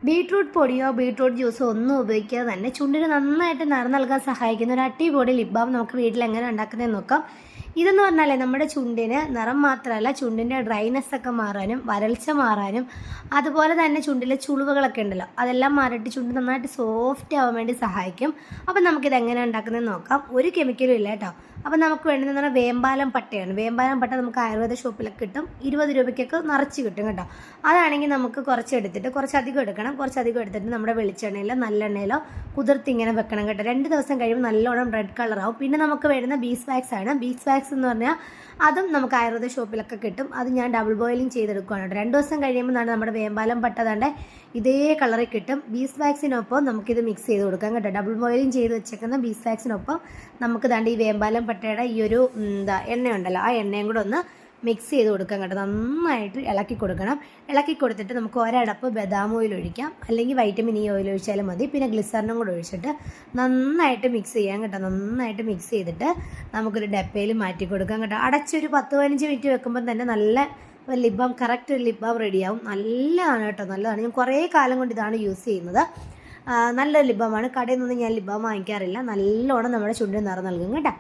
Beetroot പൊടിയോ beetroot ജ്യൂസോ ഒന്നും ഉപയോഗിക്കാതെ തന്നെ ചുണ്ടിന് നന്നായിട്ട് നിറം നൽകാൻ സഹായിക്കുന്ന ഒരു അടിപൊളി ലിപ് ബാം നമുക്ക് വീട്ടിൽ എങ്ങനെ ഉണ്ടാക്കുന്നതെന്ന് നോക്കാം. ഇതെന്ന് പറഞ്ഞാലേ നമ്മുടെ ചുണ്ടിന് നിറം മാത്രമല്ല ചുണ്ടിൻ്റെ ഡ്രൈനെസ് ഒക്കെ മാറാനും വരൾച്ച മാറാനും അതുപോലെ തന്നെ ചുണ്ടിലെ ചുളിവുകളൊക്കെ ഉണ്ടല്ലോ അതെല്ലാം മാറിയിട്ട് ചുണ്ട് നന്നായിട്ട് സോഫ്റ്റ് ആവാൻ വേണ്ടി സഹായിക്കും. അപ്പം നമുക്കിത് എങ്ങനെ ഉണ്ടാക്കുന്നതെന്ന് നോക്കാം. ഒരു കെമിക്കലും ഇല്ല കേട്ടോ. അപ്പം നമുക്ക് വേണ്ടതെന്ന് പറഞ്ഞാൽ വേമ്പാലം പട്ടയാണ്. വേമ്പാലം പട്ട നമുക്ക് ആയുർവേദ ഷോപ്പിലൊക്കെ കിട്ടും. 20 രൂപയ്ക്കൊക്കെ നിറച്ച് കിട്ടും കേട്ടോ. അതാണെങ്കിൽ നമുക്ക് കുറച്ചെടുത്തിട്ട് കുറച്ചധികം എടുക്കണം. കുറച്ചധികം എടുത്തിട്ട് നമ്മുടെ വെളിച്ചെണ്ണയിലോ നല്ലെണ്ണയിലോ കുതിർത്തിങ്ങനെ വെക്കണം കേട്ടോ. 2 ദിവസം കഴിയുമ്പോൾ നല്ലോണം റെഡ് കളറാവും. പിന്നെ നമുക്ക് വരുന്ന ബീസ് വാക്സ് ആണ്. ബീസ് വാക്സ് എന്ന് പറഞ്ഞാൽ അതും നമുക്ക് ആയുർവേദ ഷോപ്പിലൊക്കെ കിട്ടും. അത് ഞാൻ ഡബിൾ ബോയിലിംഗ് ചെയ്തെടുക്കുകയാണ് കേട്ടോ. 2 ദിവസം കഴിയുമ്പോൾ നമ്മുടെ വേമ്പാലം പട്ട താണ്ടെ ഇതേ കളറിൽ കിട്ടും. ബീസ് വാക്സിനൊപ്പം നമുക്കിത് മിക്സ് ചെയ്ത് കൊടുക്കാം കേട്ടോ. ഡബിൾ ബോയിലിംഗ് ചെയ്ത് വെച്ചേക്കുന്ന ബീസ് വാക്സിനൊപ്പം നമുക്ക് താണ്ട് ഈ വേമ്പാലം പട്ടയുടെ ഈ ഒരു എണ്ണയുണ്ടല്ലോ ആ എണ്ണയും കൂടെ ഒന്ന് മിക്സ് ചെയ്ത് കൊടുക്കാം കേട്ടോ. നന്നായിട്ട് ഇളക്കി കൊടുക്കണം. ഇളക്കി കൊടുത്തിട്ട് നമുക്ക് ഒരടപ്പ് ബദാം ഓയിൽ ഒഴിക്കാം, അല്ലെങ്കിൽ വൈറ്റമിൻ ഇ ഓയിൽ ഒഴിച്ചാലും മതി. പിന്നെ ഗ്ലിസറിനും കൂടെ ഒഴിച്ചിട്ട് നന്നായിട്ട് മിക്സ് ചെയ്യാം കേട്ടോ. നന്നായിട്ട് മിക്സ് ചെയ്തിട്ട് നമുക്കൊരു ഡപ്പയിൽ മാറ്റി കൊടുക്കാം കേട്ടോ. അടച്ചൊരു 10-15 മിനിറ്റ് വെക്കുമ്പോൾ തന്നെ നല്ല ലിപ് ബാം, കറക്റ്റ് ഒരു ലിപ് ബാം റെഡിയാവും. നല്ലതാണ് കേട്ടോ, നല്ലതാണ്. ഞാൻ കുറേ കാലം കൊണ്ട് ഇതാണ് യൂസ് ചെയ്യുന്നത്. നല്ലൊരു ലിപ് ബാമാണ്. കടയിൽ നിന്നൊന്നും ഞാൻ ലിപ് ബാം വാങ്ങിക്കാറില്ല. നല്ലോണം നമ്മുടെ ചുണ്ടിന് നിറം നൽകും കേട്ടോ.